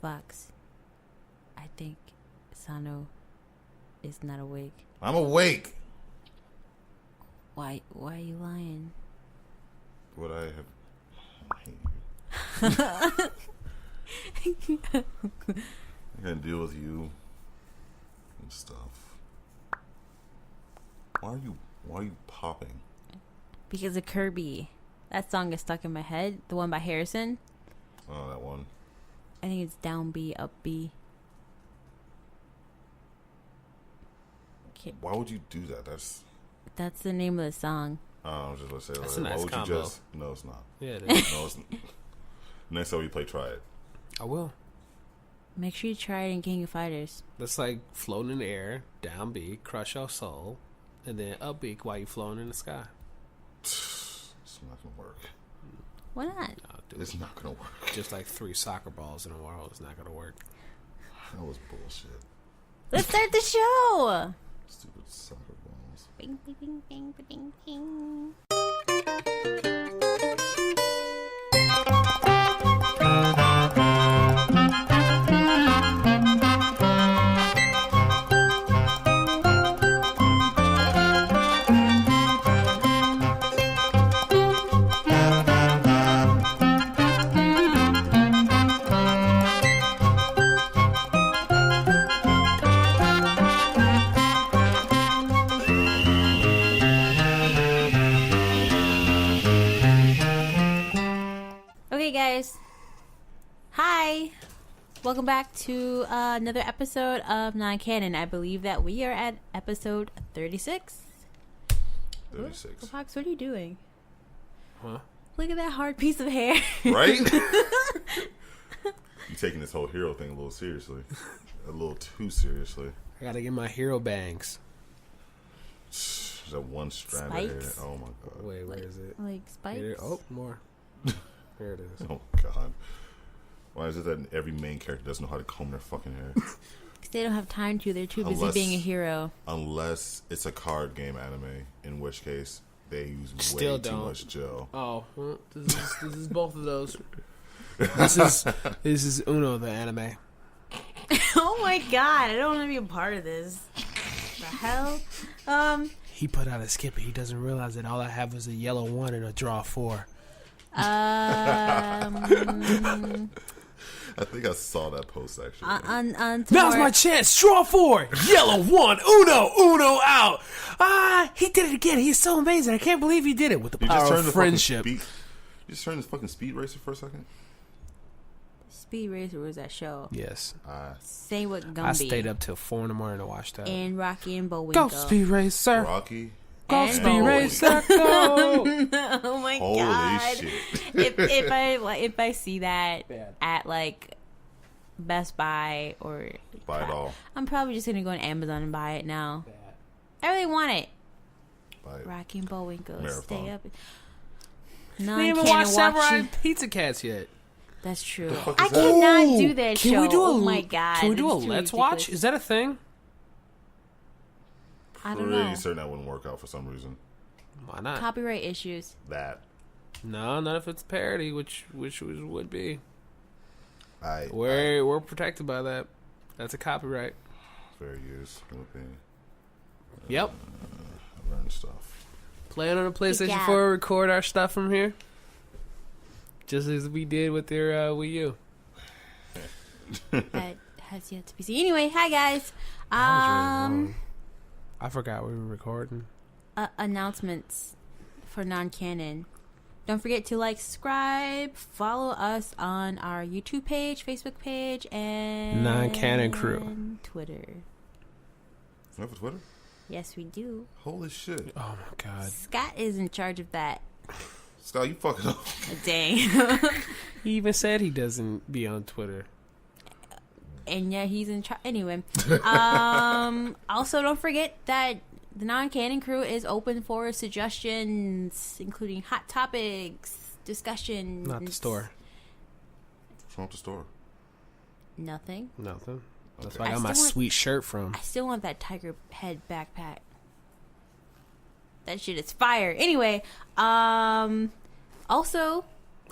Fox, I think Sano is not awake. I'm awake. Why are you lying? Would I have... I hate you. I gotta deal with you and stuff. Why are you popping? Because of Kirby. That song is stuck in my head. The one by Harrison. Oh, that one. I think it's down B, up B. Okay. Why would you do that? That's the name of the song. I was just gonna say, That's like, a nice why would combo. you just? No, it's not. Yeah, it is. No, it's not. Next time we play, try it. I will. Make sure you try it in King of Fighters. That's like floating in the air, down B, crush your soul, and then up B while you floating in the sky. It's not gonna work. Why not? No, dude. It's not gonna work. Just like 3 soccer balls in a row, it's not gonna work. That was bullshit. Let's start the show. Stupid soccer balls. Bing, bing, bing, bing, bing, bing. Guys, hi, welcome back to another episode of Non-Canon. I believe that we are at episode 36. 36. Fox, what are you doing? Huh? Look at that hard piece of hair. Right? You taking this whole hero thing a little seriously. A little too seriously. I gotta get my hero bangs. That one strand of hair. Spikes? Oh my god. Wait, where is it? Like spikes? Here, oh, more. There it is. Oh god. Why is it that every main character doesn't know how to comb their fucking hair? Because they don't have time to. They're too busy being a hero. Unless it's a card game anime, in which case they use Still way too don't. much gel. Oh, well, this is both of those. This is Uno, the anime. Oh my god, I don't want to be a part of this. The hell? He put out a skip and he doesn't realize that all I have is a yellow 1 and a draw 4. I think I saw that post actually. Now's my chance. Draw 4. Yellow 1. Uno out. He did it again. He's so amazing. I can't believe he did it with the power of friendship. You just turned this fucking Speed Racer for a second? Speed Racer was that show. Yes. Same with Gumby. I stayed up till 4 in the morning to watch that. And Rocky and Bullwinkle. Go Speed Racer. Rocky. Go Speed Racer. Go. Oh my Holy god. shit. if I see that Bad. at like Best Buy or Buy it all. I'm probably just gonna go on Amazon and buy it now. I really want it. Buy it. Rocky and Bullwinkle. Marathon. Stay up. We didn't even watch Samurai Pizza Cats yet. That's true. fuck I is that? cannot do that Can show. we do oh my god. Can we do a It's too Let's ridiculous. Watch? Is that a thing? I don't Pretty know. certain that wouldn't work out for some reason. Why not? Copyright issues. That. No, not if it's parody, which would be. We're We're protected by that. That's a copyright. fair use. Would be. Yep. Learn stuff. Playing on a PlayStation job. 4, record our stuff from here. Just as we did with their Wii U. That has yet to be seen. Anyway, hi guys. I forgot we were recording. Announcements for Non-Canon. Don't forget to like, subscribe, follow us on our YouTube page, Facebook page, and Non-Canon Crew. Twitter. You have a Twitter? Yes, we do. Holy shit. Oh my god. Scott is in charge of that. Scott, you fucking up. Dang. He even said he doesn't be on Twitter. And yeah, he's in charge. Anyway. Also, don't forget that the Non-Canon Crew is open for suggestions, including hot topics, discussions. Not the store. What's wrong with the store? Nothing. Nothing. That's Okay. where I got my sweet shirt from. I still want that tiger head backpack. That shit is fire. Anyway, also,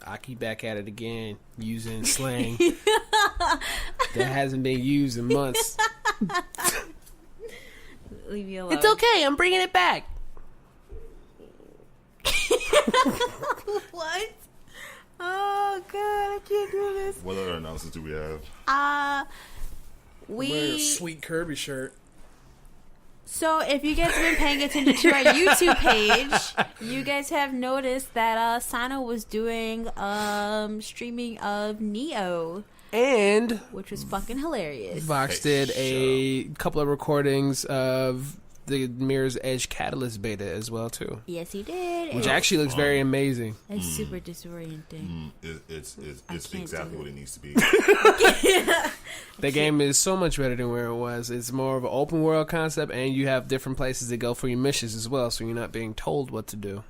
I keep back at it again using slang. that hasn't been used in months. Leave me alone. It's okay. I'm bringing it back. What? Oh god, I can't do this. What other announcements do we have? Wear a sweet Kirby shirt. So if you guys have been paying attention to our YouTube page, you guys have noticed that Sano was doing streaming of Neo, and which was fucking hilarious. Vox did a couple of recordings of the Mirror's Edge Catalyst beta as well too. Yes, he did. Which actually looks very amazing. It's super disorienting. It's exactly what it needs to be. The game is so much better than where it was. It's more of an open world concept, and you have different places to go for your missions as well, so you're not being told what to do.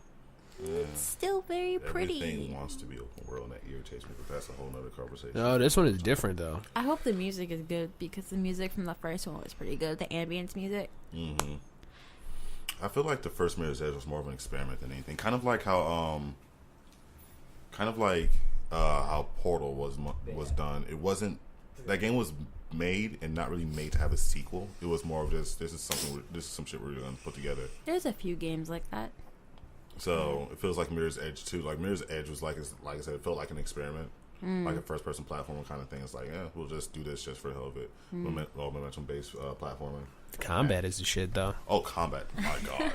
It's still very pretty. Everything wants to be open world, and that irritates me, but that's a whole nother conversation. No, this one is different though. I hope the music is good because the music from the first one was pretty good. The ambience music. Mm-hmm. I feel like the first Mirror's Edge was more of an experiment than anything. Kind of like how Portal was done. It wasn't, that game was made and not really made to have a sequel. It was more of just this is some shit we're gonna put together. There's a few games like that. So it feels like Mirror's Edge too. Like Mirror's Edge was like I said, it felt like an experiment, like a first person platformer kind of thing. It's like, yeah, we'll just do this just for the hell of it. Momentum based platforming. The combat is the shit though. Oh, combat! My God,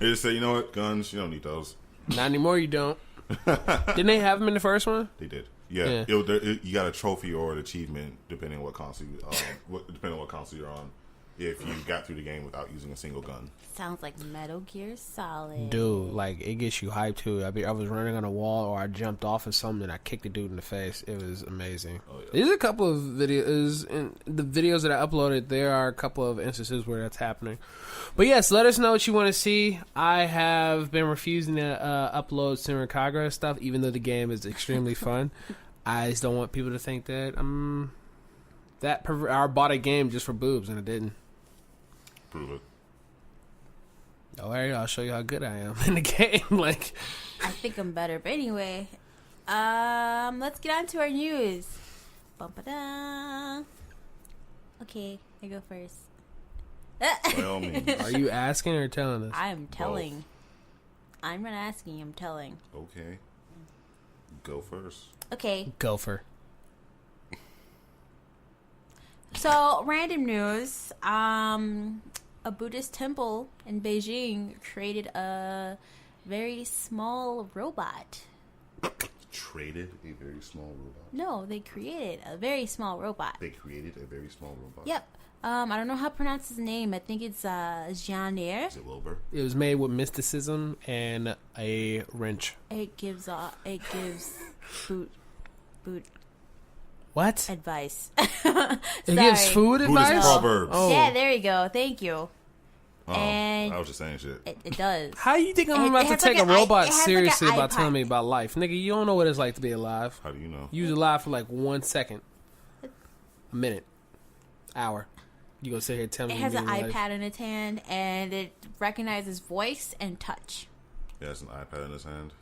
they just say, you know what, guns, you don't need those. Not anymore. You don't. Didn't they have them in the first one? They did. Yeah. You got a trophy or an achievement depending on what console you're on. If you got through the game without using a single gun. Sounds like Metal Gear Solid. Dude, like, it gets you hyped too. I was running on a wall or I jumped off of something and I kicked the dude in the face. It was amazing. Oh, yeah. There's a couple of videos, in the videos that I uploaded, there are a couple of instances where that's happening. But yes, let us know what you want to see. I have been refusing to upload Senran Kagura stuff, even though the game is extremely fun. I just don't want people to think that I bought a game just for boobs, and I didn't. Prove it. Alright, I'll show you how good I am in the game. Like, I think I'm better, but anyway, let's get on to our news. Bum-ba-da. Okay, I go first. By all means. Are you asking or telling us? I'm telling. Both. I'm not asking. I'm telling. Okay. Go first. Okay. Gopher. So, random news. A Buddhist temple in Beijing created a very small robot. Traded a very small robot? No, they created a very small robot. They created a very small robot? Yep. I don't know how to pronounce his name. I think it's Jean-Air. Is it Wilbur? It was made with mysticism and a wrench. It gives boot What? advice. It gives food advice? Buddhist proverbs. Oh. Yeah, there you go. Thank you. Oh, And I was just saying shit. it does. How you think I'm about to has take like a robot it has like seriously an about iPod. telling me about life? Nigga, you don't know what it's like to be alive. How do you know? You was alive for like 1 second. A minute. Hour. You gonna sit here and tell me It you has an mean life? iPad in its hand, and it recognizes voice and touch. Yeah, it's an iPad in his hand.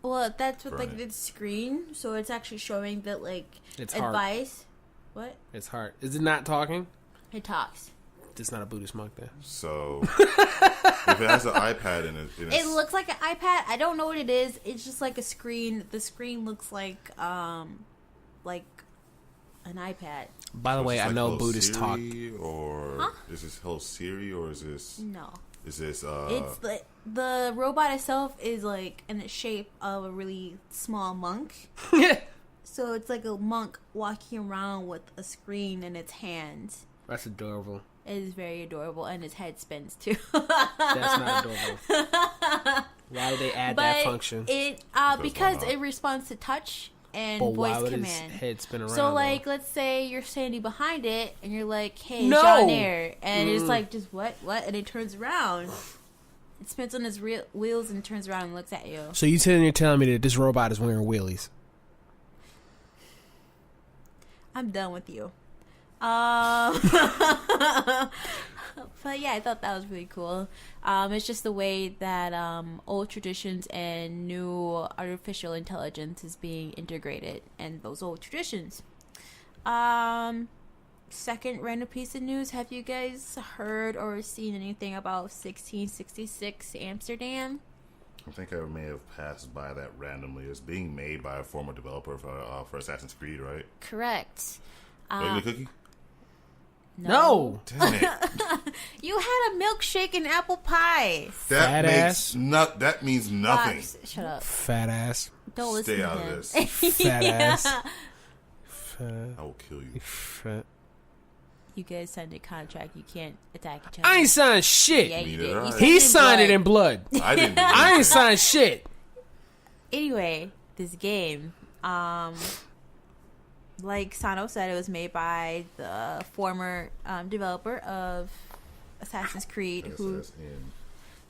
Well, that's what, like, Right. the screen, so it's actually showing that, like, It's hard. advice. What? It's hard. Is it not talking? It talks. It's not a Buddhist monk then. So, if it has an iPad in it... It looks like an iPad. I don't know what it is. It's just like a screen. The screen looks like an iPad. By the way, I know Buddhists talk. Or Huh? is this Hello Siri, or is this... No. Is this... It's the robot itself is like in the shape of a really small monk. So it's like a monk walking around with a screen in its hands. That's adorable. It is very adorable, and his head spins too. That's not adorable. Why did they add that function? It because it responds to touch and But why voice would command. his head spin around? So, like, though? let's say you're standing behind it, and you're like, "Hey, No! John Air," and it's like, "Just what?" And it turns around. It spins on his wheels and turns around and looks at you. So you're telling me that this robot is wearing wheelies? I'm done with you. But yeah, I thought that was really cool. It's just the way that old traditions and new artificial intelligence is being integrated, and those old traditions. Second random piece of news. Have you guys heard or seen anything about 1666 Amsterdam? I think I may have passed by that randomly. It's being made by a former developer for Assassin's Creed, right? Correct. Are you the cookie? No. Damn it. You had a milkshake and apple pie. Fat ass. That means nothing. Fox, shut up. Fat ass. Don't listen Stay to out him. of this. Fat ass. Fat. I will kill you. Fat. You guys signed a contract. You can't attack each other. I ain't signed shit. Yeah, you Neither did. did You I. He signed signed it blood. in blood. I didn't. I ain't signed shit. Anyway, this game, like Sano said, it was made by the former developer of Assassin's Creed,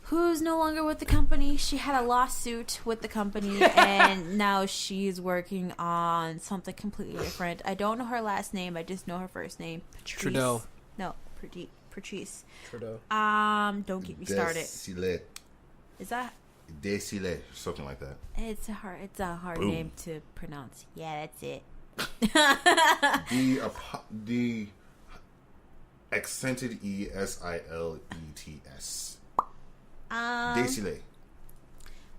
who's no longer with the company. She had a lawsuit with the company, and now she's working on something completely different. I don't know her last name. I just know her first name. Patrice. Trudeau. No, Patrice. Trudeau. Don't get me started. Desile. Is that? Desile. Something like that. It's a hard Boom. name to pronounce. Yeah, that's it. The accented ESILETS. Desile.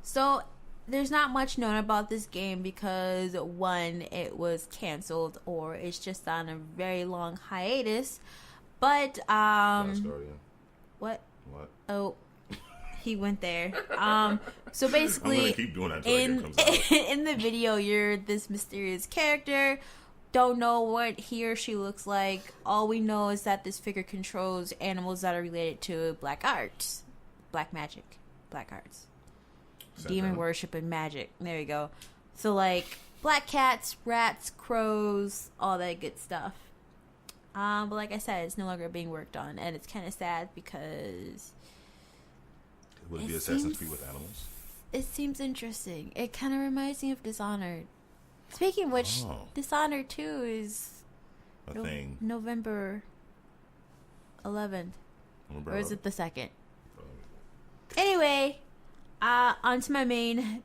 So there's not much known about this game because one, it was canceled or it's just on a very long hiatus. But Last Guardian. what? What? Oh, he went there. So I'm basically, gonna keep doing that until that game comes out. in the video, you're this mysterious character. Don't know what he or she looks like. All we know is that this figure controls animals that are related to black arts, black magic, black arts, demon worship, and magic. There you go. So like black cats, rats, crows, all that good stuff. But like I said, it's no longer being worked on, and it's kind of sad because Would it be Assassin's Creed with animals? it seems interesting. It kind of reminds me of Dishonored. Speaking of which, Dishonored 2 is A thing. November 11th. Or is it the 2nd? Oh. Anyway, onto my main.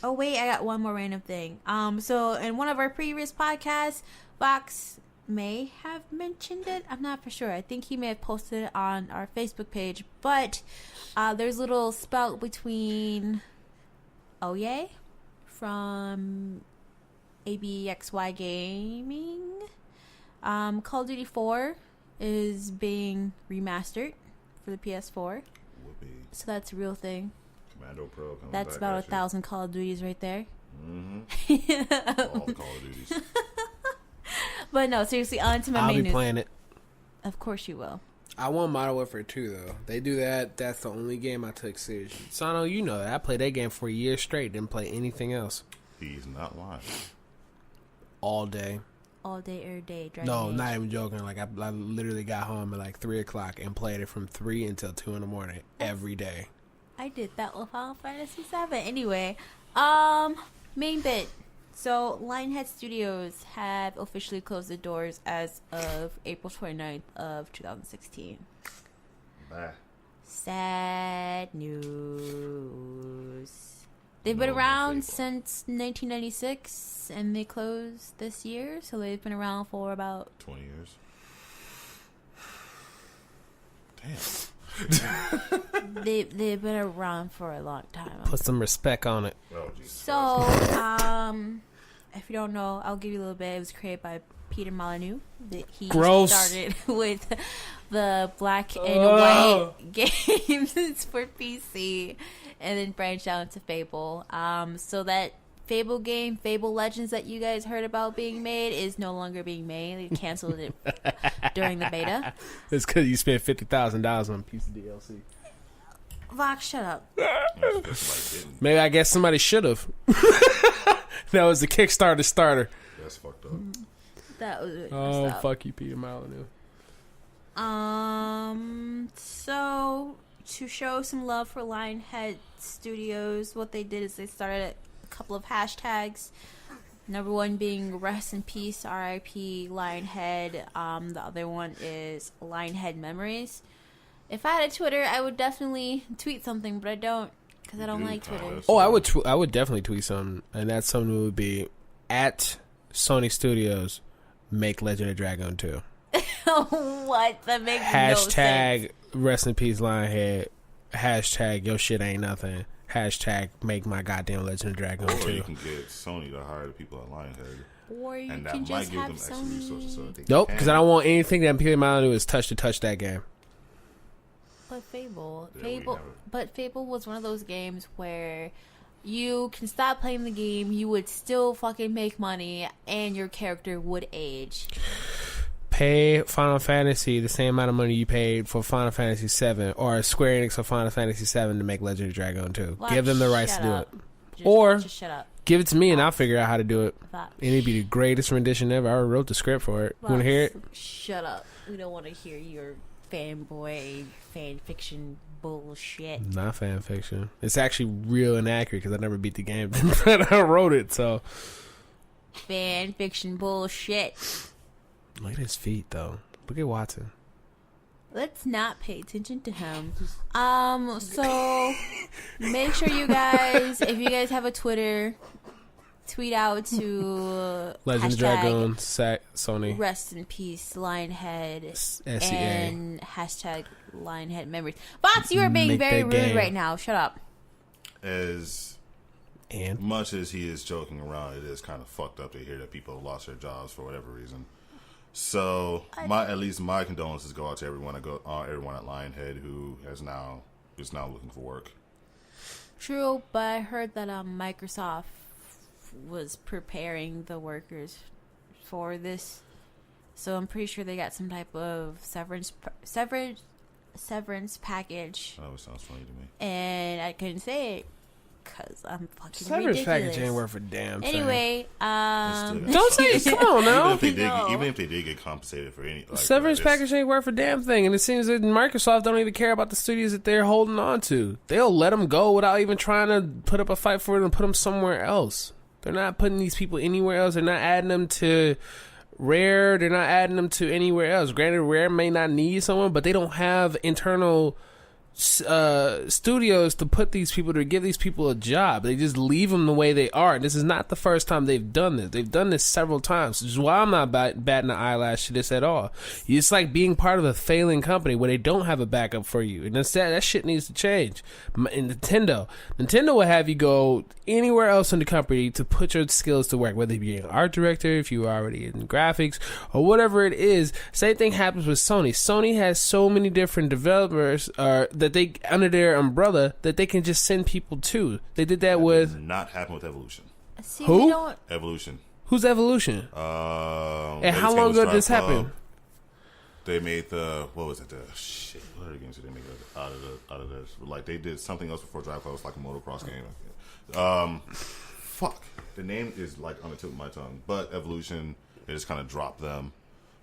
Oh wait, I got one more random thing. So in one of our previous podcasts, Vox may have mentioned it. I'm not for sure. I think he may have posted it on our Facebook page. But there's a little spout between Oye from ABXY Gaming. Call of Duty 4 is being remastered for the PS4. Whoopee. So that's a real thing. Commando Pro coming That's back, about actually. 1,000 Call of Duties right there. Mm-hmm. All the Call of Duties. But no, seriously, on to my I'll main be news. playing it. Of course you will. I want Modern Warfare 2, though. They do that. That's the only game I took seriously. Sano, you know that. I played that game for a year straight. Didn't play anything else. He's not lying. All day. All day, every day. No, Dragon not Age. even joking. Like, I literally got home at like 3 o'clock and played it from 3 until 2 in the morning every day. I did that with Final Fantasy 7. Anyway, main bit. So, Lionhead Studios have officially closed the doors as of April 29th of 2016. Bye. Sad news. They've been No, around no faithful. since 1996, and they closed this year, so they've been around for about 20 years. Damn. they've been around for a long time. Put some respect on it. Oh, Jesus. So, if you don't know, I'll give you a little bit. It was created by Peter Molyneux. He Gross. started with the black and white games for PC, and then branched out into Fable. So that Fable game, Fable Legends, that you guys heard about being made, is no longer being made. They canceled it during the beta. It's because you spent $50,000 on a piece of DLC. Vox, shut up. Maybe I guess somebody should have. That was the Kickstarter starter. That's fucked up. That was really Oh, messed up. fuck you, Peter Molyneux. So to show some love for Lionhead Studios, what they did is they started a couple of hashtags. Number one being rest in peace, R.I.P. Lionhead. The other one is Lionhead Memories. If I had a Twitter, I would definitely tweet something, but I don't because I don't like Twitter. Oh, I would definitely tweet something, and that something would be at Sony Studios. make Legend of Dragoon 2. What? That makes Hashtag no sense. rest in peace Lionhead. Hashtag your shit ain't nothing. Hashtag make my goddamn Legend of Dragoon 2. Or you can get Sony to hire the people at Lionhead. Or you And can that might just give have them extra Sony. resources so that they Nope, can. because I don't want anything that people might do is touch that game. But Fable, Yeah, we never- but Fable was one of those games where you can stop playing the game, you would still fucking make money, and your character would age. Pay Final Fantasy the same amount of money you paid for Final Fantasy 7 or Square Enix for Final Fantasy 7 to make Legend of Dragoon 2. Well, Give them the rights shut to do up. it. Or just shut up. give it to me and I'll figure out how to do it. That- And it'd be the greatest rendition ever. I already wrote the script for it. You want to hear it? Shut up. We don't want to hear your fanboy fan fiction bullshit. Not fan fiction. It's actually real inaccurate because I never beat the game, but I wrote it. So Fan fiction bullshit. look at his feet, though. Look at Watson. Let's not pay attention to him. So make sure you guys, if you guys have a Twitter, tweet out to Legend of Dragoon, Sony. rest in peace Lionhead SCA. and hashtag Lionhead memories. Box, you are being Make very that rude game. right now. Shut up. As And much as he is joking around, it is kind of fucked up to hear that people have lost their jobs for whatever reason. So, at least my condolences go out to everyone at Lionhead who is now looking for work. True, but I heard that Microsoft was preparing the workers for this, so I'm pretty sure they got some type of severance package, That always sounds funny to me. and I couldn't say it because I'm fucking severance ridiculous. package ain't worth a damn thing. Anyway, Don't say it. Come on now. Even if they did get compensated for any Severance package ain't worth a damn thing, and it seems that Microsoft don't even care about the studios that they're holding on to. They'll let them go without even trying to put up a fight for it and put them somewhere else. They're not putting these people anywhere else. They're not adding them to Rare. They're not adding them to anywhere else. Granted, Rare may not need someone, but they don't have internal studios to put these people, to give these people a job. They just leave them the way they are. This is not the first time they've done this. They've done this several times, which is why I'm not batting an eyelash to this at all. It's like being part of a failing company where they don't have a backup for you, and instead that shit needs to change. And Nintendo will have you go anywhere else in the company to put your skills to work, whether you're an art director, if you're already in graphics, or whatever it is. Same thing happens with Sony. Sony has so many different developers that they under their umbrella that they can just send people to. They did that with did not happen with Evolution. see, Who? we don't. Evolution. Who's Evolution? And how long ago did this happen? They made what was it? What other games did they make out of this? Like they did something else before Drive Club. It was like a motocross game. Fuck. The name is like on the tip of my tongue. But Evolution, they just kind of dropped them.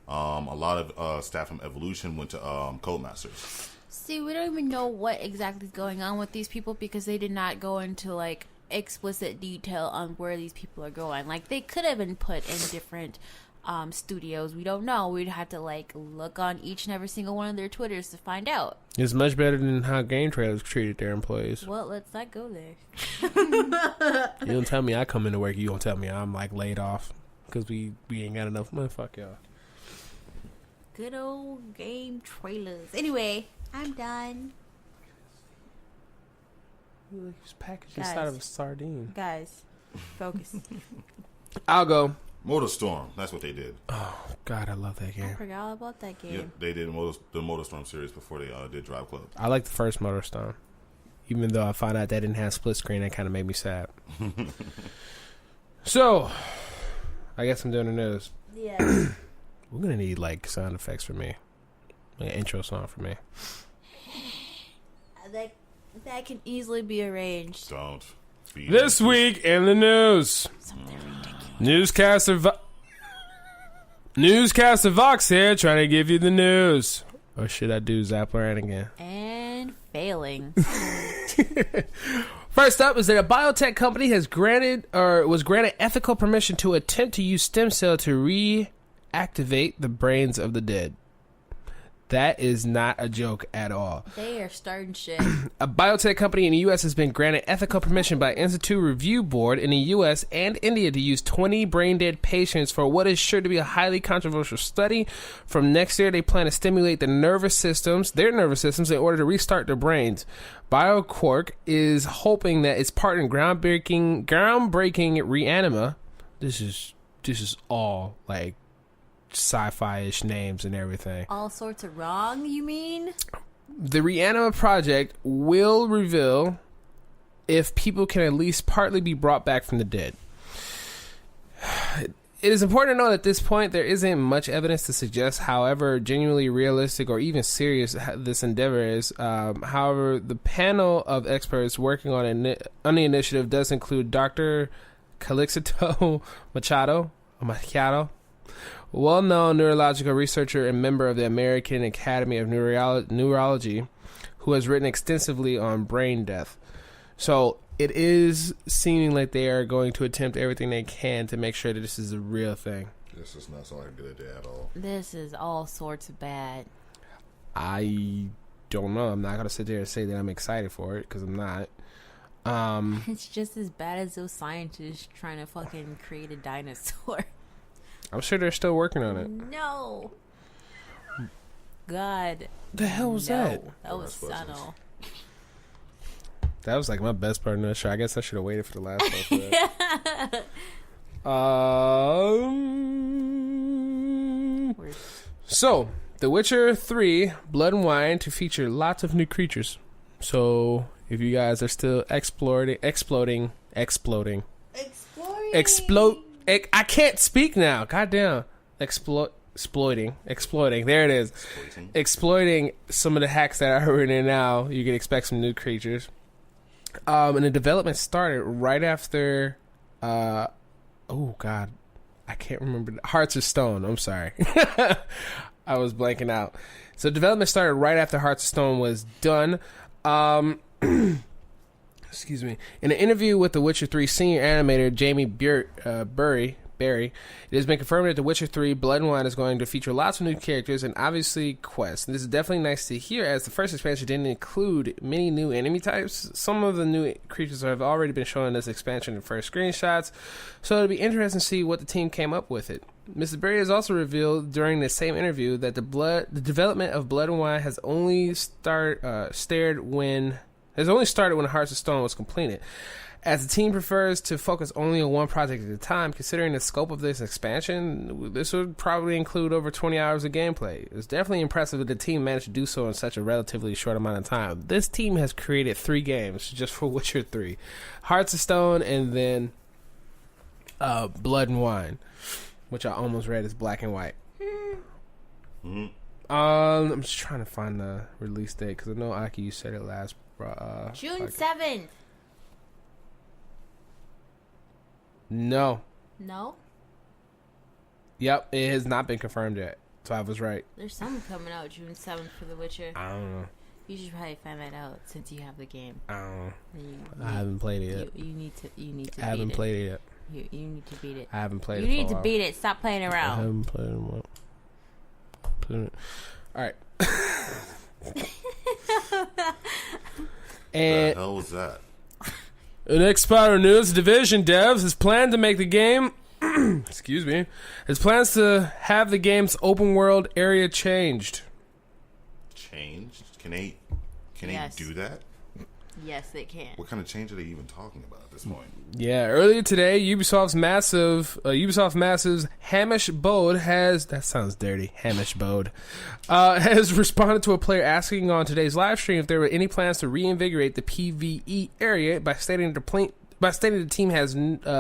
A lot of staff from Evolution went to Codemasters. See, we don't even know what exactly is going on with these people because they did not go into like explicit detail on where these people are going. Like they could have been put in different studios. We don't know. We'd have to like look on each and every single one of their Twitters to find out. It's much better than how Game Trailers treated their employees. Well, let's not go there. You don't tell me I come into work, you don't tell me I'm like laid off because we ain't got enough money. Fuck y'all. Good old Game Trailers. Anyway, I'm done. It's packaged Guys. inside of a sardine. Guys, focus. I'll go. Motorstorm. That's what they did. Oh God, I love that I game. forgot all about that game. Yeah, they did the Motorstorm series before they did Drive Club. I like the first Motorstorm, even though I found out that didn't have split screen. That kind of made me sad. So, I guess I'm doing the news. Yeah. We're gonna need like sound effects for me, like an intro song for me. That can easily be arranged. Don't. This week in the news, Something ridiculous. Newscaster Vox here, trying to give you the news. Or should I do Zaplan again? And failing. First up is that a biotech company was granted ethical permission to attempt to use stem cell to reactivate the brains of the dead. That is not a joke at all. They are starting shit. A biotech company in the U.S. has been granted ethical permission by Institute Review Board in the U.S. and India to use 20 brain-dead patients for what is sure to be a highly controversial study. From next year, they plan to stimulate their nervous systems, in order to restart their brains. BioQuark is hoping that its part in groundbreaking Reanima. This is all like sci-fi-ish names and everything. All sorts of wrong, you mean? The Reanima project will reveal if people can at least partly be brought back from the dead. It is important to know that at this point there isn't much evidence to suggest however genuinely realistic or even serious this endeavor is. However, the panel of experts working on the initiative does include Dr. Calixto Machado, well-known neurological researcher and member of the American Academy of Neurology, who has written extensively on brain death. So it is seeming like they are going to attempt everything they can to make sure that this is a real thing. This does not sound like a good idea at all. This is all sorts of bad. I don't know. I'm not going to sit there and say that I'm excited for it, because I'm not. It's just as bad as those scientists trying to fucking create a dinosaur. I'm sure they're still working on it. No. God. The hell was that? That was subtle. That was like my best part of the show. I guess I should have waited for the last part for that. So, The Witcher 3 Blood and Wine to feature lots of new creatures. So, if you guys are still exploding. I can't speak now. Goddamn. Exploiting. There it is. Exploiting some of the hacks that are in there now. You can expect some new creatures. And the development started right after. Oh God, I can't remember. Hearts of Stone. I'm sorry. I was blanking out. So development started right after Hearts of Stone was done. Excuse me. In an interview with The Witcher 3 senior animator Jamie Barry, it has been confirmed that The Witcher 3 Blood and Wine is going to feature lots of new characters and obviously quests. This is definitely nice to hear, as the first expansion didn't include many new enemy types. Some of the new creatures have already been shown in this expansion in first screenshots, so it'll be interesting to see what the team came up with it. Mr. Berry has also revealed during the same interview that the development of Blood and Wine has only started when Hearts of Stone was completed. As the team prefers to focus only on one project at a time, considering the scope of this expansion, this would probably include over 20 hours of gameplay. It's definitely impressive that the team managed to do so in such a relatively short amount of time. This team has created 3 games just for Witcher 3. Hearts of Stone and then Blood and Wine, which I almost read as Black and White. Mm-hmm. I'm just trying to find the release date, because I know, Aki, you said it last. June 7th. No. Yep, it has not been confirmed yet. So I was right. There's something coming out June 7th for The Witcher. I don't know. You should probably find that out since you have the game. I don't know. I haven't played it yet. You need to. I haven't played it yet. You need to beat it. I haven't played it. You need to beat it. Stop playing around. I haven't played it. All right. And the hell was that? In X-Power News, Division Devs has planned to make the game. Excuse me. Has plans to have the game's open world area changed. Changed? Can they do that? Yes, they can. What kind of change are they even talking about at this point? Yeah, earlier today, Ubisoft Massive's Hamish Bode has... That sounds dirty. Hamish Bode. Has responded to a player asking on today's live stream if there were any plans to reinvigorate the PvE area by stating the team has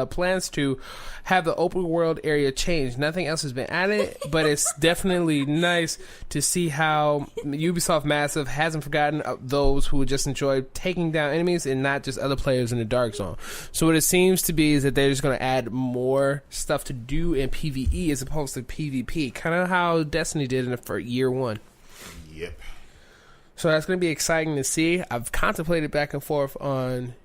plans to have the open world area change. Nothing else has been added, but it's definitely nice to see how Ubisoft Massive hasn't forgotten those who just enjoy taking down enemies and not just other players in the Dark Zone. So what it seems to be is that they're just going to add more stuff to do in PvE as opposed to PvP, kind of how Destiny did for year 1. Yep. So that's going to be exciting to see. I've contemplated back and forth on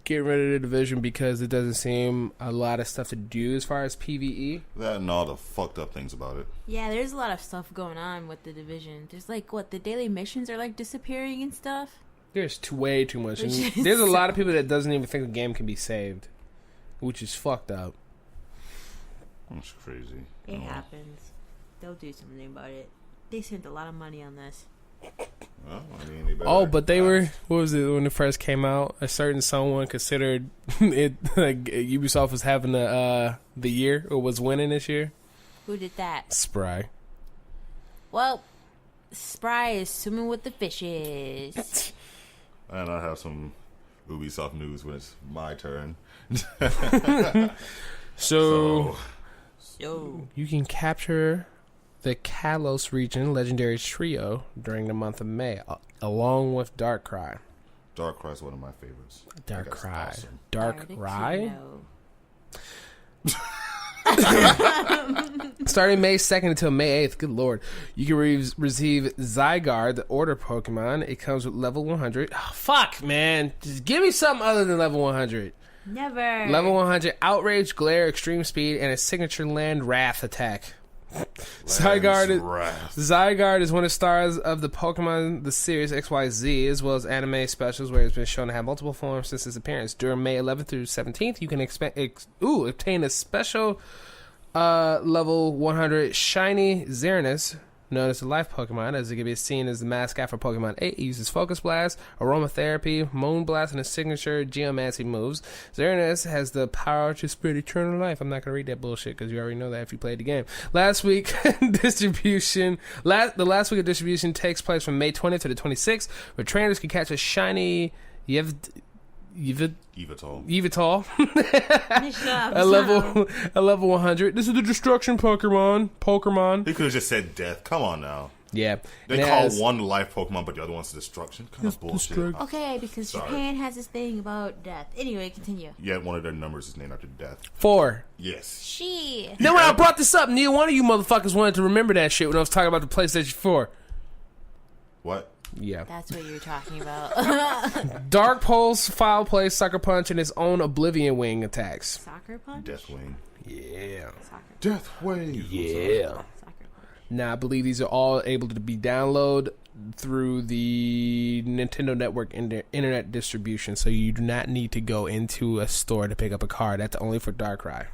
getting rid of the division because it doesn't seem a lot of stuff to do as far as PvE. That and all the fucked up things about it. Yeah, there's a lot of stuff going on with the division. There's like the daily missions are like disappearing and stuff. There's way too much. And there's a lot of people that doesn't even think the game can be saved, which is fucked up. That's crazy. It happens. They'll do something about it. They spent a lot of money on this. Well, I mean, but they were, what was it when it first came out? A certain someone considered it like Ubisoft was having the year or was winning this year. Who did that? Spry. Well, Spry is swimming with the fishes. And I have some Ubisoft news when it's my turn. So you can capture the Kalos region legendary trio during the month of May, along with Darkrai. Darkrai is one of my favorites. Darkrai. Awesome. Darkrai? Starting May 2nd until May 8th, good lord, you can receive Zygarde, the order Pokemon. It comes with level 100. Oh, fuck, man. Just give me something other than level 100. Never. Level 100, Outrage, Glare, Extreme Speed, and a signature Land Wrath attack. Zygarde is one of the stars of the Pokemon the series XYZ, as well as anime specials where it's been shown to have multiple forms since its appearance. During May 11th through 17th, you can obtain a special level 100 shiny Xerneas, known as the Life Pokemon, as it can be seen as the mascot for Pokemon 8. It uses Focus Blast, Aromatherapy, Moon Blast, and a signature Geomancy moves. Xerneas has the power to spread eternal life. I'm not going to read that bullshit because you already know that if you played the game. The last week of distribution takes place from May 20th to the 26th, where trainers can catch a shiny Yveltal. a level 100. This is the destruction Pokemon. He could have just said death. Come on now. Yeah. They call one life Pokemon, but the other one's destruction. Kind of bullshit. Okay, because Japan has this thing about death. Anyway, continue. Yet one of their numbers is named after death. 4. Yes. Then when I brought this up, neither one of you motherfuckers wanted to remember that shit when I was talking about the PlayStation 4. What? Yeah. That's what you're talking about. Dark Pulse, Foul Play, Sucker Punch, and his own Oblivion Wing attacks. Soccer Punch? Deathwing. Yeah. Deathwing. Yeah. Soccer Punch. Now, I believe these are all able to be downloaded through the Nintendo Network internet distribution, so you do not need to go into a store to pick up a card. That's only for Darkrai.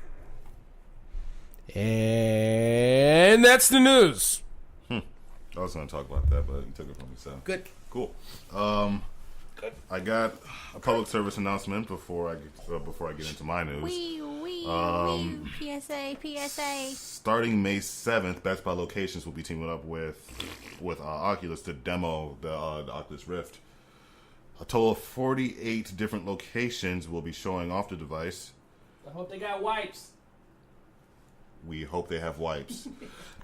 And that's the news. I was going to talk about that, but you took it from me, so. Good. Cool. Good. I got a public service announcement before I get into my news. PSA. Starting May 7th, Best Buy locations will be teaming up with Oculus to demo the Oculus Rift. A total of 48 different locations will be showing off the device. I hope they got wipes. We hope they have wipes.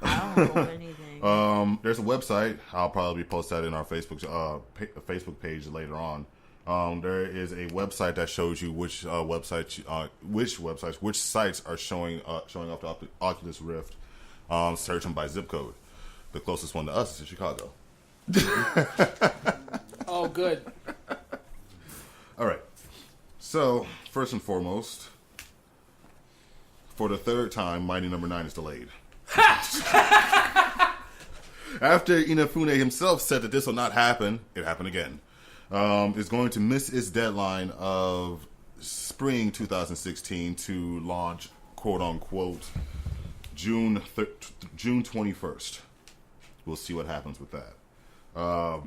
I don't know anything. There's a website. I'll probably post that in our Facebook page later on. There is a website that shows you which sites are showing off the Oculus Rift. Search them by zip code. The closest one to us is in Chicago. Oh, good. All right. So first and foremost, for the third time, Mighty Number 9 is delayed. After Inafune himself said that this will not happen, it happened again. It's going to miss its deadline of spring 2016 to launch, quote unquote, June 21st. We'll see what happens with that. I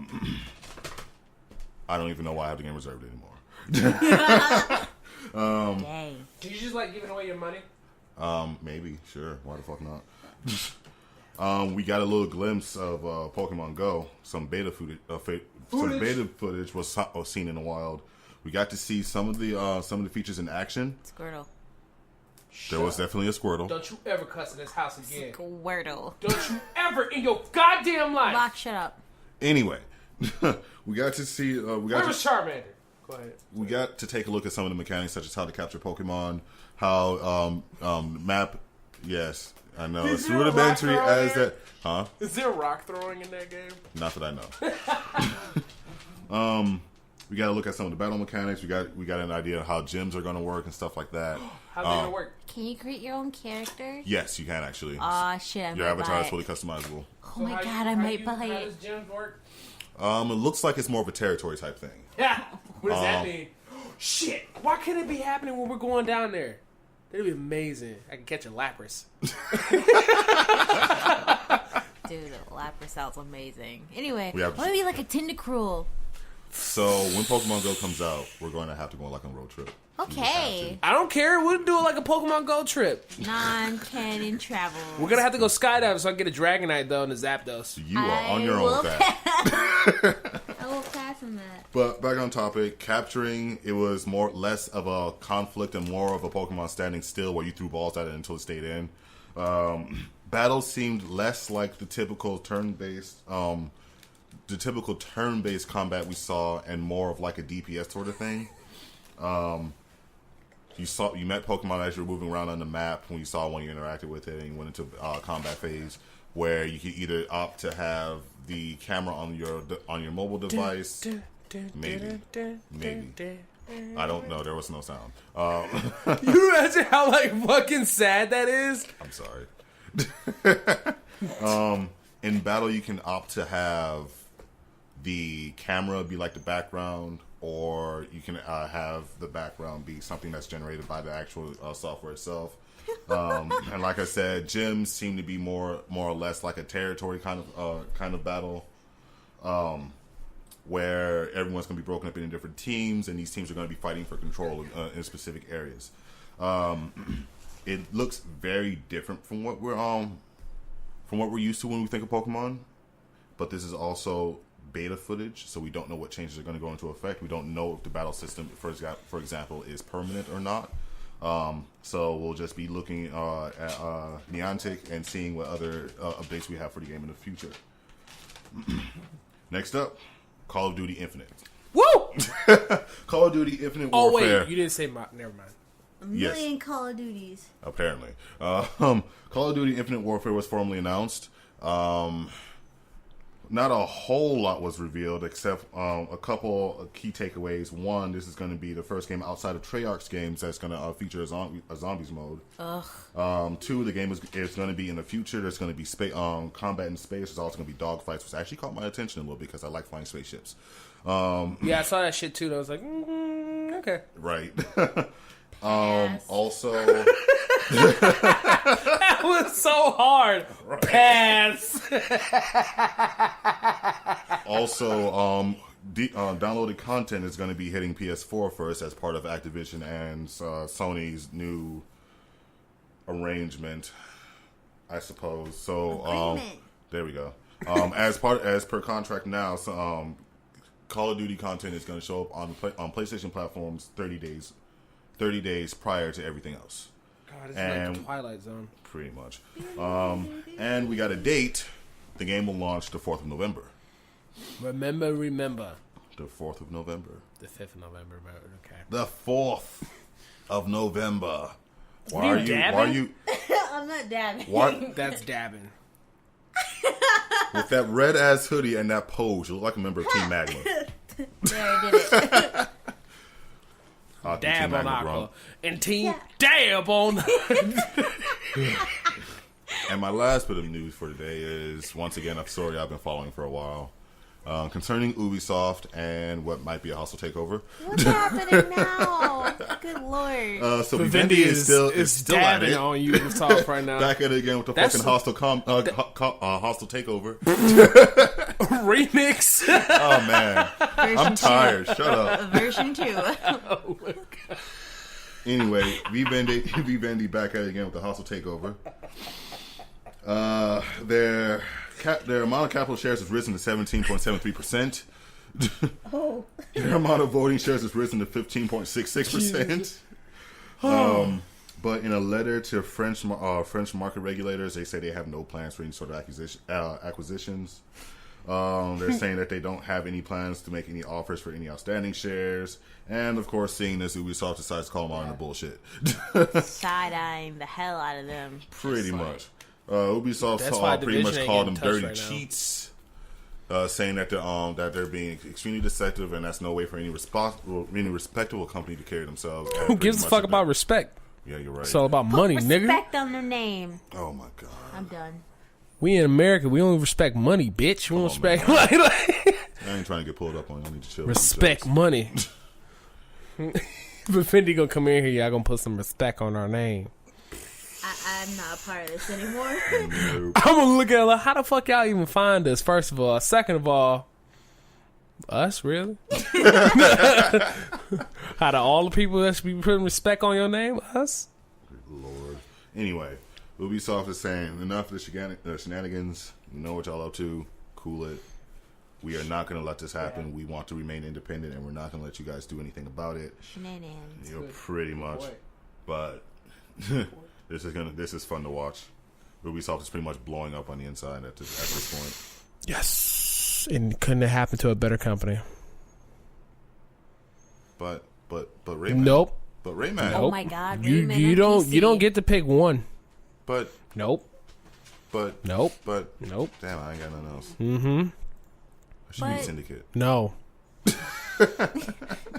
don't even know why I have the game reserved anymore. Dang. Do you just like giving away your money? Maybe, sure. Why the fuck not? We got a little glimpse of Pokemon Go. Some beta footage. Some beta footage was seen in the wild. We got to see some of the features in action. Squirtle. There was definitely a Squirtle. Don't you ever cuss in this house again. Squirtle. Don't you ever in your goddamn life. Lock, shut up. Anyway, we got to see. Where was Charmander? Go ahead. We got to take a look at some of the mechanics, such as how to capture Pokemon, how map. Yes, I know it's rudimentary as that. Huh? Is there rock throwing in that game? Not that I know. We We got to look at some of the battle mechanics. We got an idea of how gyms are going to work and stuff like that. How's it going to work? Can you create your own character? Yes, you can actually. Oh shit! Your avatar is fully customizable. Oh my god, I might buy it. How does gyms work? It looks like it's more of a territory type thing. Yeah. What does that mean? Shit! Why can't it be happening when we're going down there? That'd be amazing. I can catch a Lapras. Dude, Lapras sounds amazing. Anyway, I want to be like a Tentacruel. So when Pokemon Go comes out, we're going to have to go on like a road trip. Okay. I don't care. We'll do it like a Pokemon Go trip. Non-canon travel. We're gonna have to go skydiving so I can get a Dragonite though and a Zapdos. You are on your own with that. I will pass on that. But back on topic, capturing, it was less of a conflict and more of a Pokemon standing still where you threw balls at it until it stayed in. Battles seemed less like the typical turn-based combat we saw, and more of like a DPS sort of thing. You met Pokemon as you were moving around on the map. When you saw one, you interacted with it, and you went into combat phase, where you could either opt to have the camera on your mobile device. Maybe. I don't know. There was no sound. You imagine how like fucking sad that is? I'm sorry. In battle, you can opt to have the camera be like the background, or you can have the background be something that's generated by the actual software itself. And like I said, gyms seem to be more or less like a territory kind of battle, where everyone's going to be broken up into different teams, and these teams are going to be fighting for control in specific areas. It looks very different from what we're used to when we think of Pokemon, but this is also beta footage, so we don't know what changes are going to go into effect. We don't know if the battle system, for example, is permanent or not. So we'll just be looking at Niantic and seeing what other updates we have for the game in the future. Next up, Call of Duty Infinite. Woo! Call of Duty Infinite Oh Warfare. wait, you didn't say never mind. A million Call of Duties. Apparently. Call of Duty Infinite Warfare was formally announced. Not a whole lot was revealed, except a couple of key takeaways. One, this is going to be the first game outside of Treyarch's games that's going to feature a zombies mode. Ugh. Two, the game is going to be in the future. There's going to be combat in space. There's also going to be dogfights, which actually caught my attention a little bit because I like flying spaceships. Yeah, I saw that shit too. And I was like, okay. Right. Yes. Also, That was so hard. Right. Pass. Also, downloaded content is going to be hitting PS4 first as part of Activision and Sony's new arrangement, I suppose. So, there we go. As per contract now, Call of Duty content is going to show up on PlayStation platforms 30 days prior to everything else. God, it's like the Twilight Zone. Pretty much. And we got a date. The game will launch the 4th of November. Remember. The 4th of November. The 5th of November, but okay. The 4th of November. Why are you? I'm not dabbing. What? That's dabbing. With that red ass hoodie and that pose, you look like a member of Team Magma. There, I did it. Dab on Aqua. And Team Dab on... And my last bit of news for today is, once again, a story I've been following for a while. Concerning Ubisoft and what might be a hostile takeover. What's happening now? Good lord. So Vivendi is still at it. On Ubisoft right now. Back at it again with the fucking hostile takeover. Remix. Oh man. I'm tired. Shut up. Version 2. Oh my god. Anyway, Vivendi back at it again with the hostile takeover. Their amount of capital shares has risen to 17.73%. Oh. Their amount of voting shares has risen to 15.66%. But in a letter to French market regulators, they say they have no plans for any sort of acquisitions. They're saying that they don't have any plans to make any offers for any outstanding shares. And, of course, seeing this, Ubisoft decides to call them on the bullshit. Side-eyeing the hell out of them. Pretty much. Ubisoft pretty much called them dirty cheats. saying that they're being extremely deceptive, and that's no way for any respectable company to carry themselves. Who gives a fuck about respect? Yeah, you're right. It's all about money, nigga. Respect on their name. Oh my god. I'm done. We in America, we only respect money, bitch. We don't respect money. I ain't trying to get pulled up on. I need to chill. Respect money. But Fendi gonna come in here, y'all gonna put some respect on our name. I'm not a part of this anymore. Nope. I'm gonna look at it like, how the fuck y'all even find us? First of all, second of all, us really? Out of all the people that should be putting respect on your name, us? Good Lord. Anyway, Ubisoft is saying enough of the shenanigans. You know what y'all up to? Cool it. We are not going to let this happen. We want to remain independent, and we're not going to let you guys do anything about it. Shenanigans. You know, pretty much. But this is fun to watch. Ubisoft is pretty much blowing up on the inside at this point. Yes, and couldn't have happened to a better company. But Rayman. Nope. But Rayman. Oh my god, you Rayman you don't get to pick one. But nope. But nope. But nope. Damn, I ain't got nothing else. Mm-hmm. I should be Syndicate. No.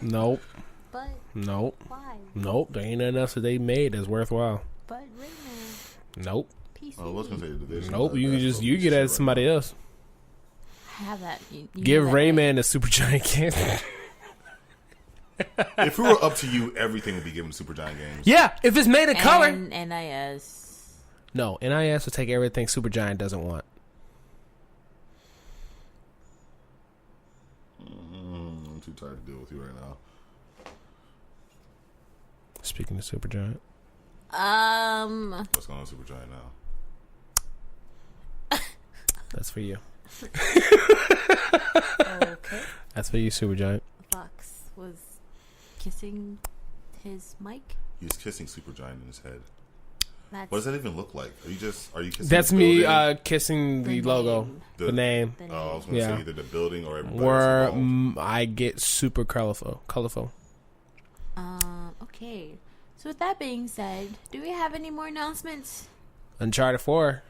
Nope. But nope. Why? Nope. There ain't nothing else that they made that's worthwhile. But Rayman. Nope. PC. I was gonna say the Division. Nope. You get at somebody else. I have that. You Give Rayman a Supergiant candy. If it were up to you, everything would be given to Supergiant Games. Yeah, if it's made in color. NIS. No, NIS will take everything Supergiant doesn't want. I'm too tired to deal with you right now. Speaking of Supergiant. What's going on Supergiant now? That's for you. Okay. That's for you, Supergiant. Fox was kissing his mic. He was kissing Supergiant in his head. That's what does that even look like? Are you kissing That's the me building? Kissing the logo. The name. Oh, I was going to say either the building or everybody where else involved. I get super colorful. Okay. So with that being said, do we have any more announcements? Uncharted 4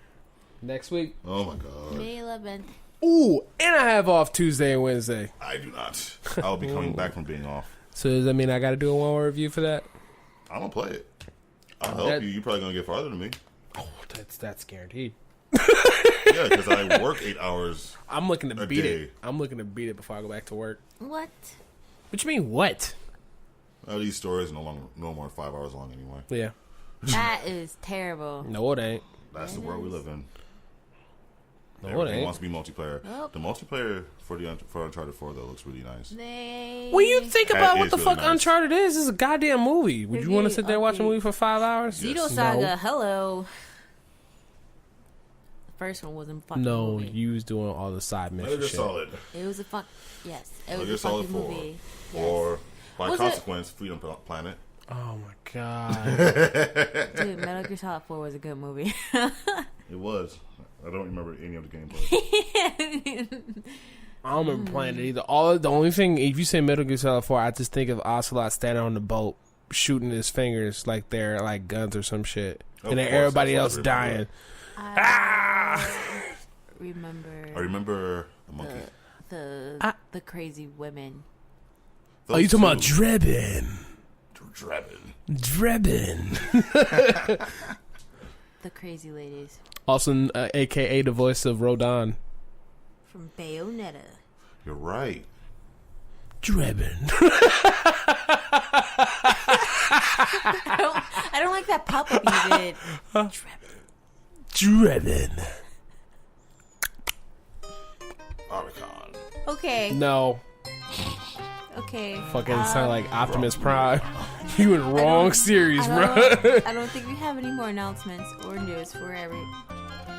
next week. Oh my god. May 11th. Ooh, and I have off Tuesday and Wednesday. I do not. I'll be coming back from being off. So does that mean I got to do a 1 hour review for that? I'm gonna play it. I'll help you. You're probably gonna get farther than me. Oh, that's guaranteed. Yeah, because I work 8 hours. I'm looking to beat day. it. I'm looking to beat it before I go back to work. What? What you mean, what? These stories no more than 5 hours long anyway. Yeah. That is terrible. No, it ain't. That's the world we live in. No, Everything it wants ain't. to be multiplayer. Nope. The multiplayer for Uncharted 4 though looks really nice. When you think about That what is the really fuck nice. Uncharted is, it's a goddamn movie. Would you want to sit there and watch a movie for 5 hours? Zito Saga, hello. The first one wasn't fucking No, movie. you was doing all the side Metal mission Gear shit. Solid. It was a fuck. Yes, it Metal was Gear a Solid fucking 4. movie. Or by Was consequence, Freedom Planet. Oh my god. Dude, Metal Gear Solid 4 was a good movie. It was. I don't remember any of the gameplay. I don't remember playing it either. The only thing, if you say Metal Gear Solid 4, I just think of Ocelot standing on the boat, shooting his fingers like they're like guns or some shit, and then everybody else dying. Remember? I remember the monkey. The crazy women. Oh, you talking about Drebin? Drebin. The crazy ladies Also, AKA the voice of Rodon. from Bayonetta. You're right. Drebin. I don't like that pop-up you did. Drebin. Archon. Okay. No. Okay. Fucking sound like Optimus Prime. You in the wrong series, bro. I don't think we have any more announcements or news for every.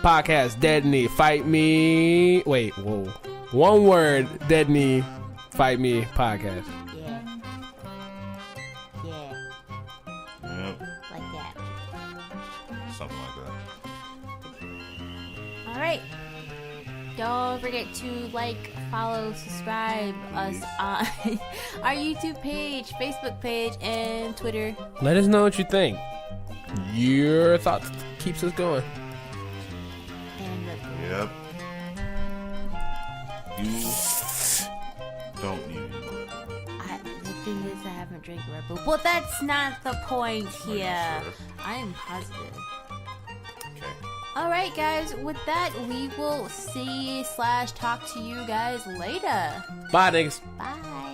Podcast, Dead Knee, Fight Me. Wait, whoa. One word, Dead Knee, Fight Me, podcast. Yeah. Yeah. Yep. Like that. Something like that. All right. Don't forget to like, follow, subscribe us on our YouTube page, Facebook page, and Twitter. Let us know what you think. Your thoughts keeps us going. And Yep. You don't need any more. The thing is, I haven't drank Red Bull. But that's not the point here. Sure? I am positive. Okay. Alright, guys. With that, we will see / talk to you guys later. Bye, niggas. Bye.